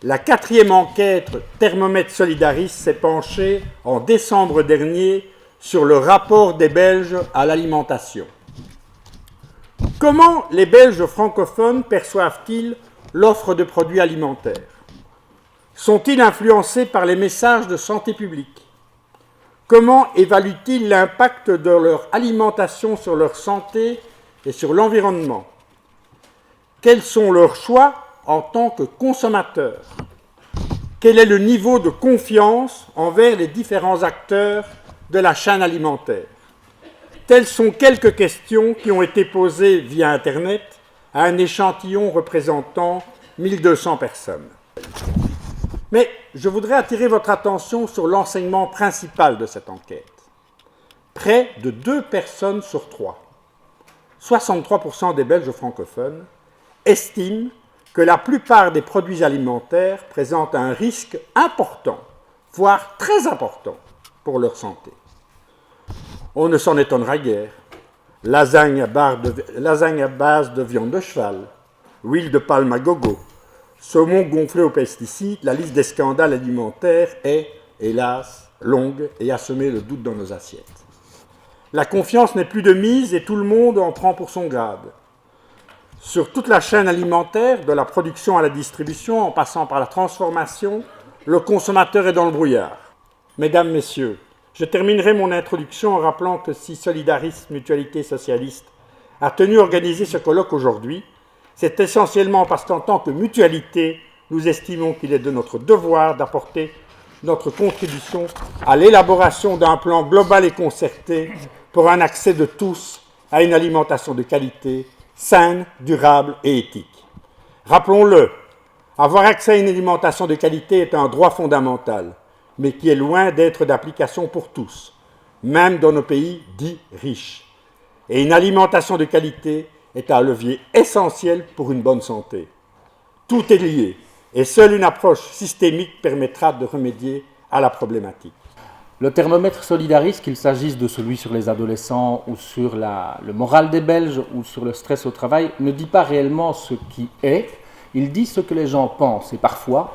La 4e enquête Thermomètre Solidaris s'est penchée en décembre dernier sur le rapport des Belges à l'alimentation. Comment les Belges francophones perçoivent-ils l'offre de produits alimentaires? Sont-ils influencés par les messages de santé publique? Comment évaluent-ils l'impact de leur alimentation sur leur santé et sur l'environnement? Quels sont leurs choix en tant que consommateurs? Quel est le niveau de confiance envers les différents acteurs de la chaîne alimentaire? Telles sont quelques questions qui ont été posées via Internet à un échantillon représentant 1200 personnes. Mais je voudrais attirer votre attention sur l'enseignement principal de cette enquête. Près de 2 personnes sur 3, 63% des Belges francophones, estiment que la plupart des produits alimentaires présentent un risque important, voire très important, pour leur santé. On ne s'en étonnera guère. Lasagne à base de viande de cheval, huile de palme à gogo, saumon gonflé aux pesticides, la liste des scandales alimentaires est, hélas, longue et a semé le doute dans nos assiettes. La confiance n'est plus de mise et tout le monde en prend pour son grade. Sur toute la chaîne alimentaire, de la production à la distribution, en passant par la transformation, le consommateur est dans le brouillard. Mesdames, Messieurs, je terminerai mon introduction en rappelant que si Solidaris, Mutualité Socialiste, a tenu à organiser ce colloque aujourd'hui, c'est essentiellement parce qu'en tant que mutualité, nous estimons qu'il est de notre devoir d'apporter notre contribution à l'élaboration d'un plan global et concerté pour un accès de tous à une alimentation de qualité, saine, durable et éthique. Rappelons-le, avoir accès à une alimentation de qualité est un droit fondamental, mais qui est loin d'être d'application pour tous, même dans nos pays dits riches. Et une alimentation de qualité est un levier essentiel pour une bonne santé. Tout est lié, et seule une approche systémique permettra de remédier à la problématique. Le thermomètre Solidaris, qu'il s'agisse de celui sur les adolescents ou sur le moral des Belges ou sur le stress au travail, ne dit pas réellement ce qui est, il dit ce que les gens pensent. Et parfois,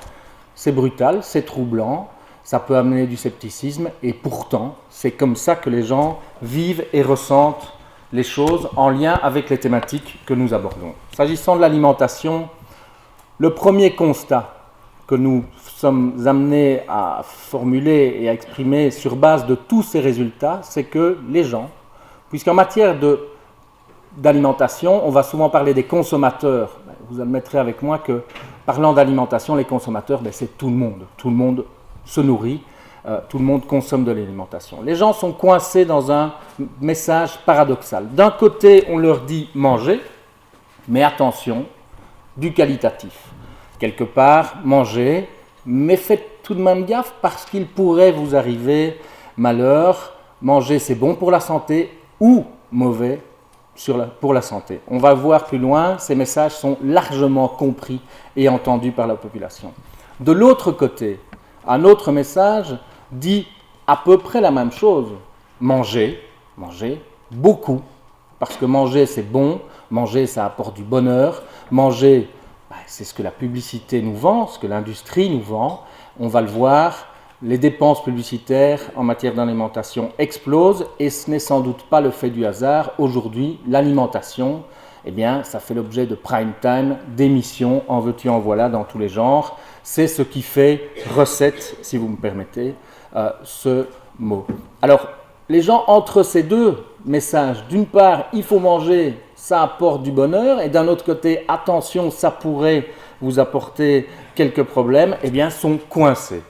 c'est brutal, c'est troublant, ça peut amener du scepticisme, et pourtant, c'est comme ça que les gens vivent et ressentent les choses en lien avec les thématiques que nous abordons. S'agissant de l'alimentation, le premier constat que nous sommes amenés à formuler et à exprimer sur base de tous ces résultats, c'est que les gens, puisqu'en matière d'alimentation, on va souvent parler des consommateurs, vous admettrez avec moi que parlant d'alimentation, les consommateurs, c'est tout le monde se nourrit, tout le monde consomme de l'alimentation. Les gens sont coincés dans un message paradoxal. D'un côté, on leur dit manger, mais attention, du qualitatif. Quelque part, manger, mais faites tout de même gaffe parce qu'il pourrait vous arriver malheur. Manger, c'est bon pour la santé ou mauvais pour la santé. On va voir plus loin, ces messages sont largement compris et entendus par la population. De l'autre côté, un autre message dit à peu près la même chose. Manger beaucoup, parce que manger c'est bon, manger ça apporte du bonheur, manger c'est ce que la publicité nous vend, ce que l'industrie nous vend. On va le voir, les dépenses publicitaires en matière d'alimentation explosent et ce n'est sans doute pas le fait du hasard. Aujourd'hui, l'alimentation, ça fait l'objet de prime time, d'émissions, en veux-tu, en voilà, dans tous les genres. C'est ce qui fait recette, si vous me permettez, ce mot. Alors, les gens, entre ces deux messages, d'une part, il faut manger, ça apporte du bonheur, et d'un autre côté, attention, ça pourrait vous apporter quelques problèmes, sont coincés.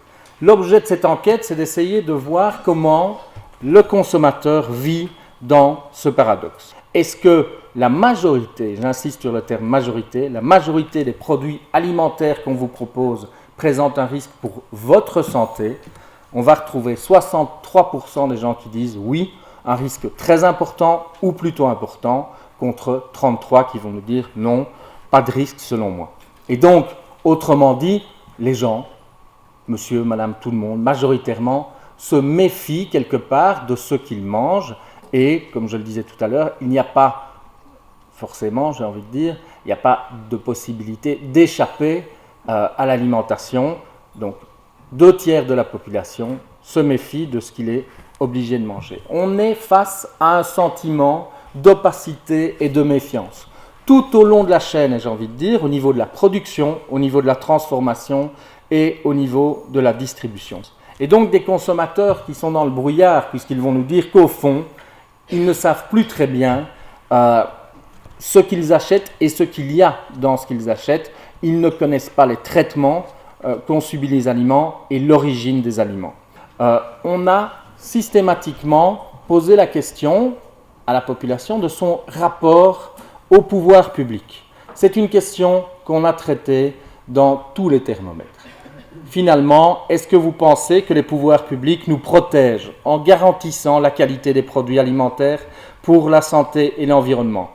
L'objet de cette enquête, c'est d'essayer de voir comment le consommateur vit dans ce paradoxe. Est-ce que la majorité, j'insiste sur le terme majorité, la majorité des produits alimentaires qu'on vous propose présentent un risque pour votre santé? On va retrouver 63% des gens qui disent oui, un risque très important ou plutôt important, contre 33% qui vont nous dire non, pas de risque selon moi. Et donc, autrement dit, les gens, monsieur, madame, tout le monde, majoritairement, se méfient quelque part de ce qu'ils mangent et, comme je le disais tout à l'heure, il n'y a pas forcément, j'ai envie de dire, il n'y a pas de possibilité d'échapper à l'alimentation, donc 2/3 de la population se méfie de ce qu'il est obligé de manger. On est face à un sentiment d'opacité et de méfiance. Tout au long de la chaîne, et j'ai envie de dire, au niveau de la production, au niveau de la transformation et au niveau de la distribution. Et donc des consommateurs qui sont dans le brouillard, puisqu'ils vont nous dire qu'au fond, ils ne savent plus très bien ce qu'ils achètent et ce qu'il y a dans ce qu'ils achètent. Ils ne connaissent pas les traitements qu'ont subis les aliments et l'origine des aliments. On a systématiquement posé la question à la population de son rapport au pouvoir public. C'est une question qu'on a traitée dans tous les thermomètres. Finalement, est-ce que vous pensez que les pouvoirs publics nous protègent en garantissant la qualité des produits alimentaires pour la santé et l'environnement?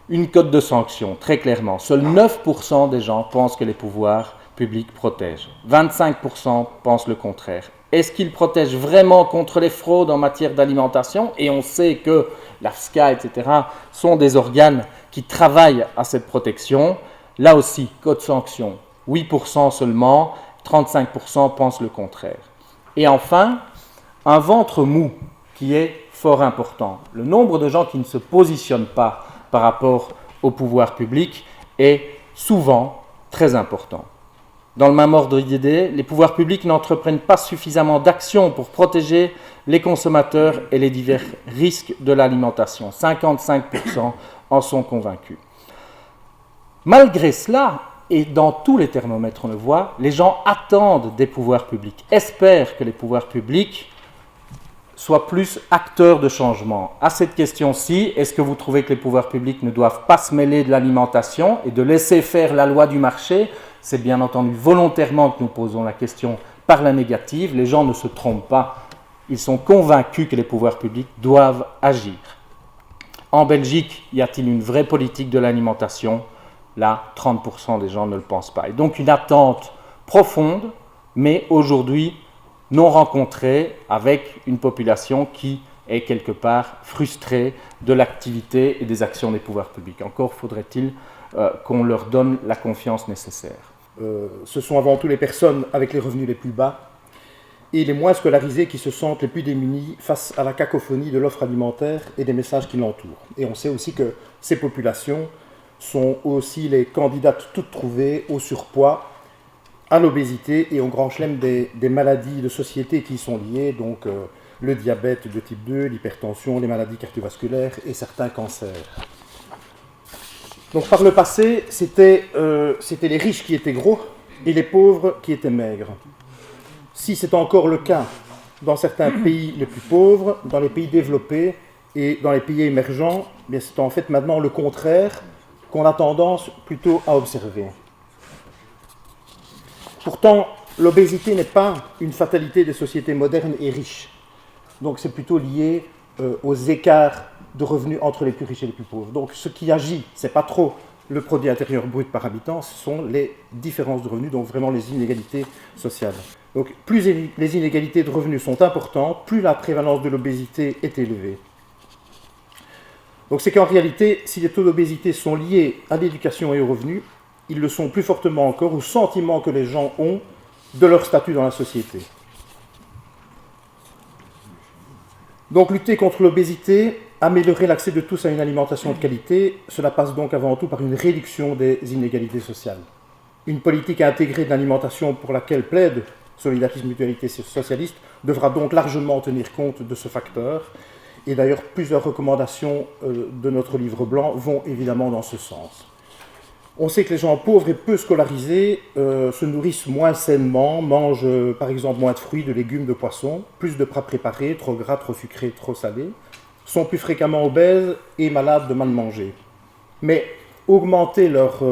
Une cote de sanction, très clairement. Seuls 9% des gens pensent que les pouvoirs publics protègent. 25% pensent le contraire. Est-ce qu'ils protègent vraiment contre les fraudes en matière d'alimentation? Et on sait que l'AFSCA, etc., sont des organes qui travaillent à cette protection. Là aussi, code sanction, 8% seulement, 35% pensent le contraire. Et enfin, un ventre mou qui est fort important. Le nombre de gens qui ne se positionnent pas par rapport au pouvoir public est souvent très important. Dans le même ordre d'idée, les pouvoirs publics n'entreprennent pas suffisamment d'actions pour protéger les consommateurs et les divers risques de l'alimentation. 55% en sont convaincus. Malgré cela, et dans tous les thermomètres on le voit, les gens attendent des pouvoirs publics, espèrent que les pouvoirs publics soient plus acteurs de changement. À cette question-ci, est-ce que vous trouvez que les pouvoirs publics ne doivent pas se mêler de l'alimentation et de laisser faire la loi du marché? C'est bien entendu volontairement que nous posons la question par la négative. Les gens ne se trompent pas. Ils sont convaincus que les pouvoirs publics doivent agir. En Belgique, y a-t-il une vraie politique de l'alimentation? Là, 30% des gens ne le pensent pas. Et donc une attente profonde, mais aujourd'hui non rencontrée, avec une population qui est quelque part frustrée de l'activité et des actions des pouvoirs publics. Encore faudrait-il qu'on leur donne la confiance nécessaire. Ce sont avant tout les personnes avec les revenus les plus bas et les moins scolarisés qui se sentent les plus démunis face à la cacophonie de l'offre alimentaire et des messages qui l'entourent. Et on sait aussi que ces populations sont aussi les candidates toutes trouvées au surpoids, à l'obésité et au grand chelem des maladies de société qui y sont liées, donc le diabète de type 2, l'hypertension, les maladies cardiovasculaires et certains cancers. Donc par le passé, c'était les riches qui étaient gros et les pauvres qui étaient maigres. Si c'est encore le cas dans certains pays les plus pauvres, dans les pays développés et dans les pays émergents, bien c'est en fait maintenant le contraire qu'on a tendance plutôt à observer. Pourtant, l'obésité n'est pas une fatalité des sociétés modernes et riches. Donc c'est plutôt lié aux écarts de revenus entre les plus riches et les plus pauvres. Donc ce qui agit, ce n'est pas trop le produit intérieur brut par habitant, ce sont les différences de revenus, donc vraiment les inégalités sociales. Donc plus les inégalités de revenus sont importantes, plus la prévalence de l'obésité est élevée. Donc c'est qu'en réalité, si les taux d'obésité sont liés à l'éducation et aux revenus, ils le sont plus fortement encore au sentiment que les gens ont de leur statut dans la société. Donc lutter contre l'obésité, améliorer l'accès de tous à une alimentation de qualité, cela passe donc avant tout par une réduction des inégalités sociales. Une politique intégrée de l'alimentation pour laquelle plaide Solidarisme, Mutualité Socialiste devra donc largement tenir compte de ce facteur. Et d'ailleurs, plusieurs recommandations de notre livre blanc vont évidemment dans ce sens. On sait que les gens pauvres et peu scolarisés se nourrissent moins sainement, mangent par exemple moins de fruits, de légumes, de poissons, plus de plats préparés, trop gras, trop sucrés, trop salés, sont plus fréquemment obèses et malades de mal manger. Mais augmenter leur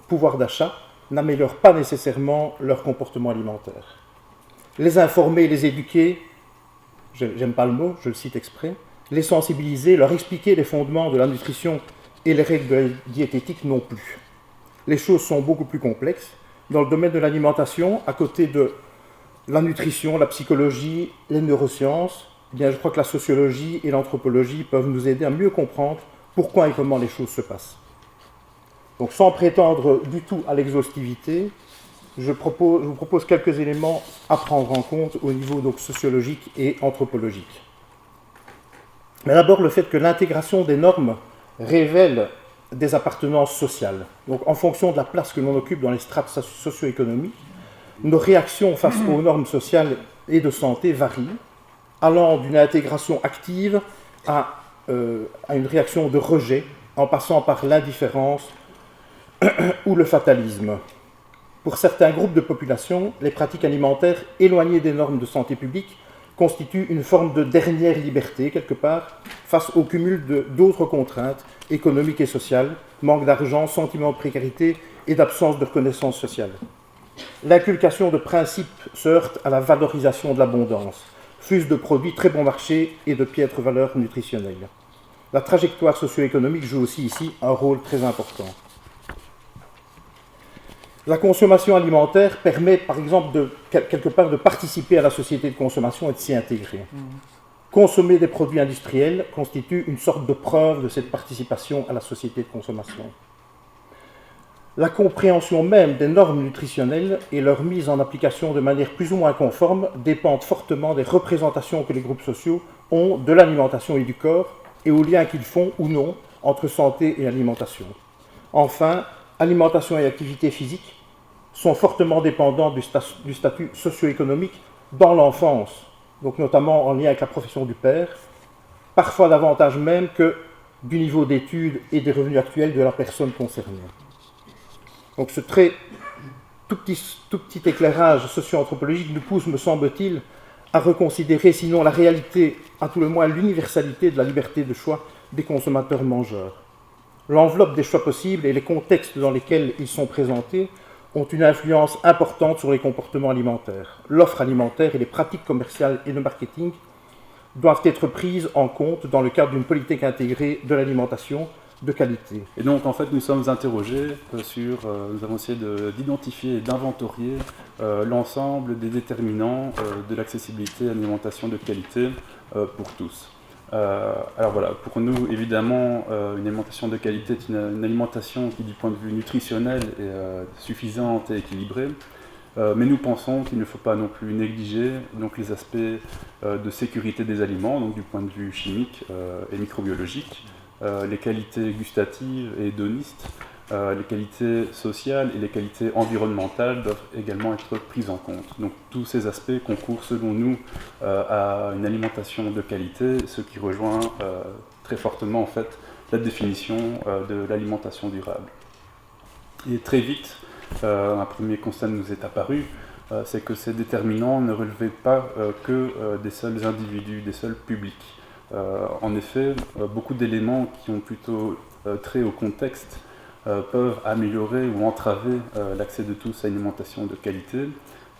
pouvoir d'achat n'améliore pas nécessairement leur comportement alimentaire. Les informer, les éduquer, j'aime pas le mot, je le cite exprès, les sensibiliser, leur expliquer les fondements de la nutrition et les règles de la diététique non plus. Les choses sont beaucoup plus complexes. Dans le domaine de l'alimentation, à côté de la nutrition, la psychologie, les neurosciences, eh bien, je crois que la sociologie et l'anthropologie peuvent nous aider à mieux comprendre pourquoi et comment les choses se passent. Donc sans prétendre du tout à l'exhaustivité, je vous propose quelques éléments à prendre en compte au niveau donc, sociologique et anthropologique. Mais d'abord, le fait que l'intégration des normes révèle des appartenances sociales. Donc, en fonction de la place que l'on occupe dans les strates socio-économiques, nos réactions face aux normes sociales et de santé varient, allant d'une intégration active à une réaction de rejet, en passant par l'indifférence ou le fatalisme. Pour certains groupes de population, les pratiques alimentaires éloignées des normes de santé publique constituent une forme de dernière liberté, quelque part, face au cumul d'autres contraintes économiques et sociales, manque d'argent, sentiment de précarité et d'absence de reconnaissance sociale. L'inculcation de principes se heurte à la valorisation de l'abondance, fuse de produits très bon marché et de piètres valeurs nutritionnelles. La trajectoire socio-économique joue aussi ici un rôle très important. La consommation alimentaire permet, par exemple, quelque part de participer à la société de consommation et de s'y intégrer. Consommer des produits industriels constitue une sorte de preuve de cette participation à la société de consommation. La compréhension même des normes nutritionnelles et leur mise en application de manière plus ou moins conforme dépendent fortement des représentations que les groupes sociaux ont de l'alimentation et du corps et aux liens qu'ils font ou non entre santé et alimentation. Enfin, alimentation et activité physique sont fortement dépendants du statut socio-économique dans l'enfance, donc notamment en lien avec la profession du père, parfois davantage même que du niveau d'études et des revenus actuels de la personne concernée. Donc ce tout petit éclairage socio-anthropologique nous pousse, me semble-t-il, à reconsidérer, sinon la réalité, à tout le moins l'universalité de la liberté de choix des consommateurs mangeurs. L'enveloppe des choix possibles et les contextes dans lesquels ils sont présentés ont une influence importante sur les comportements alimentaires. L'offre alimentaire et les pratiques commerciales et de marketing doivent être prises en compte dans le cadre d'une politique intégrée de l'alimentation de qualité. Et donc, en fait, nous sommes interrogés nous avons essayé d'identifier et d'inventorier l'ensemble des déterminants de l'accessibilité à l'alimentation de qualité pour tous. Alors voilà, pour nous, évidemment, une alimentation de qualité est une alimentation qui, du point de vue nutritionnel, est suffisante et équilibrée. Mais nous pensons qu'il ne faut pas non plus négliger donc, les aspects de sécurité des aliments, donc du point de vue chimique et microbiologique, les qualités gustatives et hédonistes, les qualités sociales et les qualités environnementales doivent également être prises en compte. Donc tous ces aspects concourent selon nous à une alimentation de qualité, ce qui rejoint très fortement en fait la définition de l'alimentation durable. Et très vite, un premier constat nous est apparu, c'est que ces déterminants ne relevaient pas que des seuls individus, des seuls publics. En effet, beaucoup d'éléments qui ont plutôt trait au contexte peuvent améliorer ou entraver l'accès de tous à une alimentation de qualité.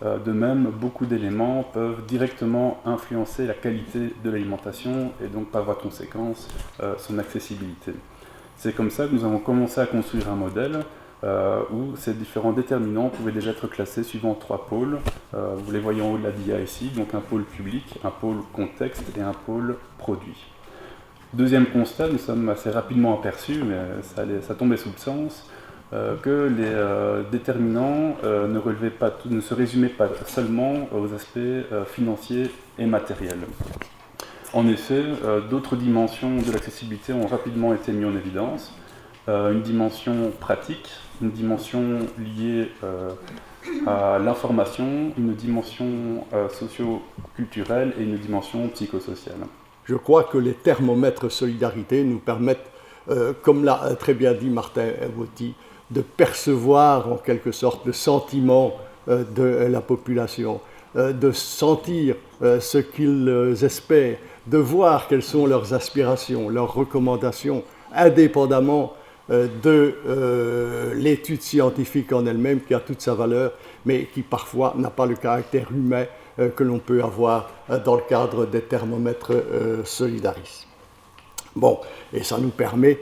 De même, beaucoup d'éléments peuvent directement influencer la qualité de l'alimentation et donc par voie de conséquence son accessibilité. C'est comme ça que nous avons commencé à construire un modèle où ces différents déterminants pouvaient déjà être classés suivant 3 pôles. Vous les voyez en haut de la dia ici, donc un pôle public, un pôle contexte et un pôle produit. Deuxième constat, nous sommes assez rapidement aperçus, mais ça tombait sous le sens, que les déterminants ne se résumaient pas seulement aux aspects financiers et matériels. En effet, d'autres dimensions de l'accessibilité ont rapidement été mises en évidence. Une dimension pratique, une dimension liée à l'information, une dimension socio-culturelle et une dimension psychosociale. Je crois que les thermomètres solidarité nous permettent, comme l'a très bien dit Martin Botti, de percevoir en quelque sorte le sentiment de la population, de sentir ce qu'ils espèrent, de voir quelles sont leurs aspirations, leurs recommandations, indépendamment de l'étude scientifique en elle-même qui a toute sa valeur, mais qui parfois n'a pas le caractère humain que l'on peut avoir dans le cadre des thermomètres solidaristes. Bon, et ça nous permet,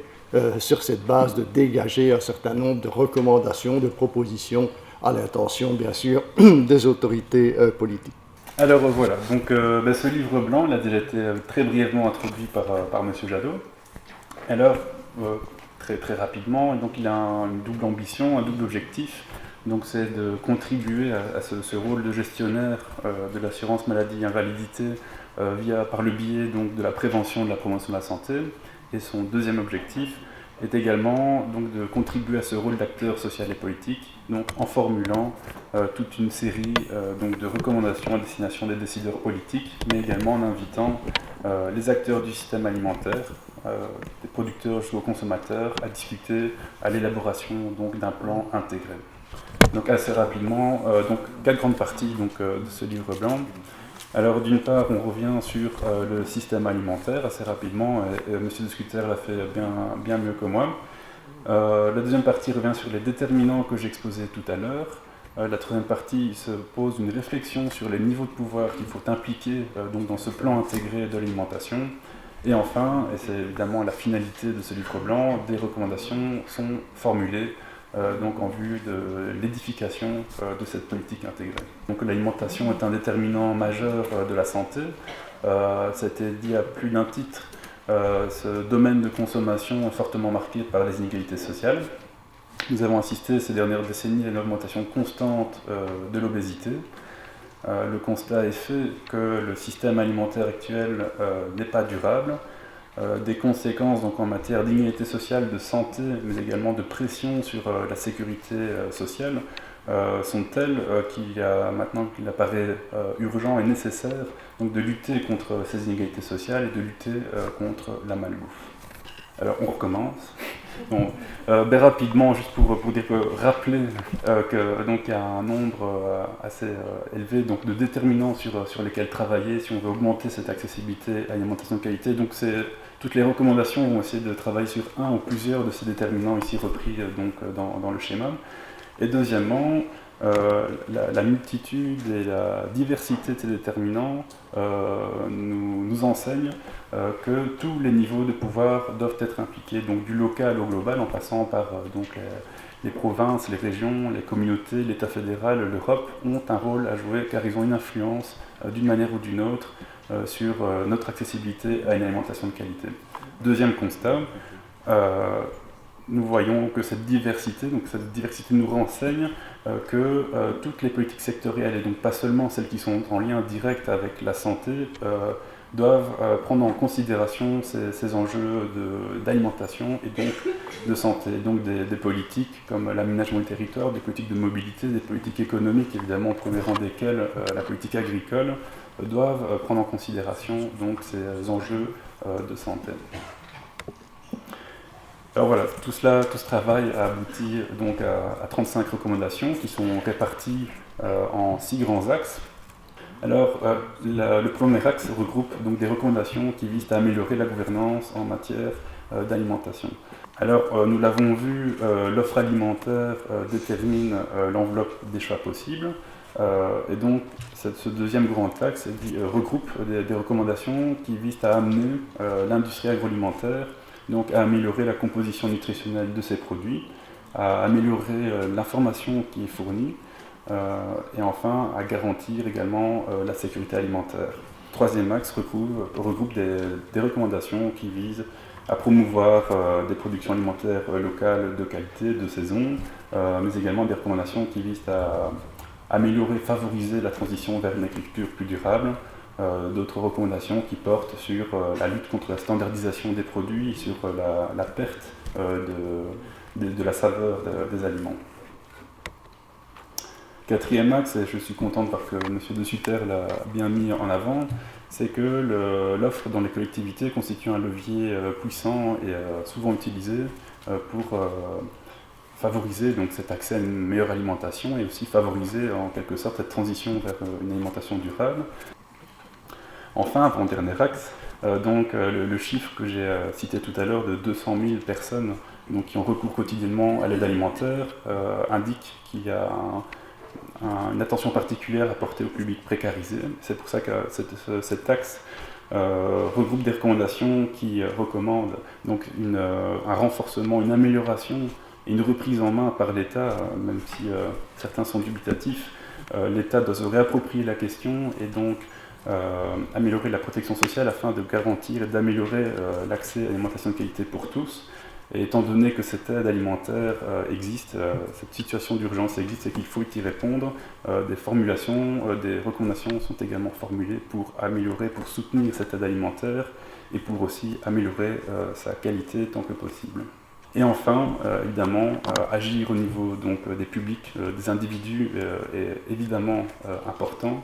sur cette base, de dégager un certain nombre de recommandations, de propositions à l'intention, bien sûr, des autorités politiques. Alors voilà, donc ce livre blanc, il a déjà été très brièvement introduit par M. Jadot. Alors, très rapidement, et donc il a une double ambition, un double objectif. Donc c'est de contribuer à ce rôle de gestionnaire de l'assurance maladie invalidité par le biais donc, de la prévention, de la promotion de la santé. Et son deuxième objectif est également donc, de contribuer à ce rôle d'acteur social et politique, donc, en formulant toute une série donc, de recommandations à destination des décideurs politiques, mais également en invitant les acteurs du système alimentaire, des producteurs jusqu'aux consommateurs, à discuter à l'élaboration d'un plan intégré. Donc assez rapidement, donc 4 grandes parties donc, de ce livre blanc. Alors d'une part, on revient sur le système alimentaire assez rapidement, et M. de Scutter l'a fait bien mieux que moi. La deuxième partie revient sur les déterminants que j'exposais tout à l'heure. La troisième partie se pose une réflexion sur les niveaux de pouvoir qu'il faut impliquer donc dans ce plan intégré de l'alimentation. Et enfin, et c'est évidemment la finalité de ce livre blanc, des recommandations sont formulées donc en vue de l'édification de cette politique intégrée. Donc l'alimentation est un déterminant majeur de la santé. Ça a été dit à plus d'un titre, ce domaine de consommation est fortement marqué par les inégalités sociales. Nous avons assisté ces dernières décennies à une augmentation constante de l'obésité. Le constat est fait que le système alimentaire actuel n'est pas durable. Des conséquences donc, en matière d'inégalité sociale, de santé, mais également de pression sur la sécurité sociale sont telles qu'il apparaît urgent et nécessaire donc, de lutter contre ces inégalités sociales et de lutter contre la malbouffe. Alors on recommence. Bon, rapidement, juste pour rappeler qu'il y a un nombre assez élevé donc, de déterminants sur lesquels travailler si on veut augmenter cette accessibilité à l'alimentation de qualité. Donc toutes les recommandations vont essayer de travailler sur un ou plusieurs de ces déterminants ici repris donc, dans le schéma. Et deuxièmement, la multitude et la diversité de ces déterminants nous enseignent que tous les niveaux de pouvoir doivent être impliqués, donc du local au global, en passant par donc les provinces, les régions, les communautés, l'État fédéral, l'Europe, ont un rôle à jouer car ils ont une influence d'une manière ou d'une autre sur notre accessibilité à une alimentation de qualité. Deuxième constat, nous voyons que cette diversité nous renseigne que toutes les politiques sectorielles, et donc pas seulement celles qui sont en lien direct avec la santé, doivent prendre en considération ces enjeux d'alimentation et donc de santé. Donc des politiques comme l'aménagement du territoire, des politiques de mobilité, des politiques économiques, évidemment au premier rang desquelles la politique agricole, doivent prendre en considération donc, ces enjeux de santé. Alors voilà, tout ce travail a abouti donc à 35 recommandations qui sont réparties en 6 grands axes. Alors, le premier axe regroupe donc des recommandations qui visent à améliorer la gouvernance en matière d'alimentation. Alors, nous l'avons vu, l'offre alimentaire détermine l'enveloppe des choix possibles. Et donc, ce deuxième grand axe regroupe des recommandations qui visent à amener l'industrie agroalimentaire donc à améliorer la composition nutritionnelle de ces produits, à améliorer l'information qui est fournie, et enfin à garantir également la sécurité alimentaire. Troisième axe regroupe des recommandations qui visent à promouvoir des productions alimentaires locales de qualité, de saison, mais également des recommandations qui visent à améliorer, favoriser la transition vers une agriculture plus durable. D'autres recommandations qui portent sur la lutte contre la standardisation des produits, sur la perte de la saveur des aliments. Quatrième axe, et je suis content de voir que M. de Sutter l'a bien mis en avant, c'est que l'offre dans les collectivités constitue un levier puissant et souvent utilisé pour favoriser donc, cet accès à une meilleure alimentation et aussi favoriser en quelque sorte cette transition vers une alimentation durable. Enfin, avant-dernier axe, le chiffre que j'ai cité tout à l'heure de 200 000 personnes donc, qui ont recours quotidiennement à l'aide alimentaire indique qu'il y a une attention particulière à porter au public précarisé. C'est pour ça que cet axe regroupe des recommandations qui recommandent donc, un renforcement, une amélioration et une reprise en main par l'État, même si certains sont dubitatifs. L'État doit se réapproprier la question et donc améliorer la protection sociale afin de garantir et d'améliorer l'accès à l'alimentation de qualité pour tous. Et étant donné que cette aide alimentaire existe, cette situation d'urgence existe et qu'il faut y répondre, des formulations, des recommandations sont également formulées pour améliorer, pour soutenir cette aide alimentaire et pour aussi améliorer sa qualité tant que possible. Et enfin, évidemment, agir au niveau donc, des publics, des individus est évidemment important.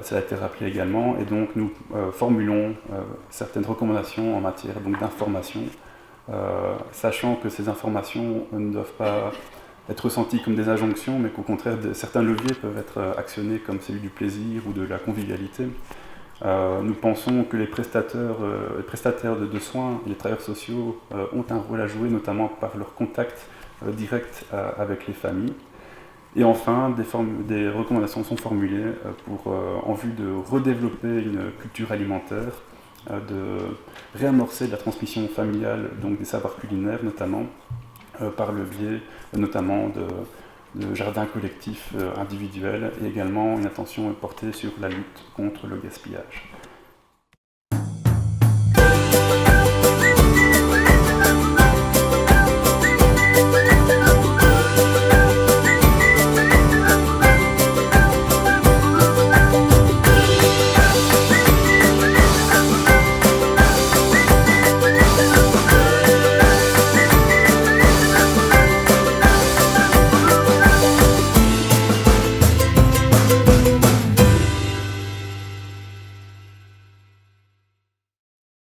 Ça a été rappelé également, et donc nous formulons certaines recommandations en matière d'information, sachant que ces informations ne doivent pas être ressenties comme des injonctions, mais qu'au contraire, certains leviers peuvent être actionnés comme celui du plaisir ou de la convivialité. Nous pensons que les prestataires de soins et les travailleurs sociaux ont un rôle à jouer, notamment par leur contact direct avec les familles. Et enfin, des recommandations sont formulées en vue de redévelopper une culture alimentaire, de réamorcer la transmission familiale, donc des savoirs culinaires notamment, par le biais notamment de jardins collectifs individuels, et également une attention portée sur la lutte contre le gaspillage.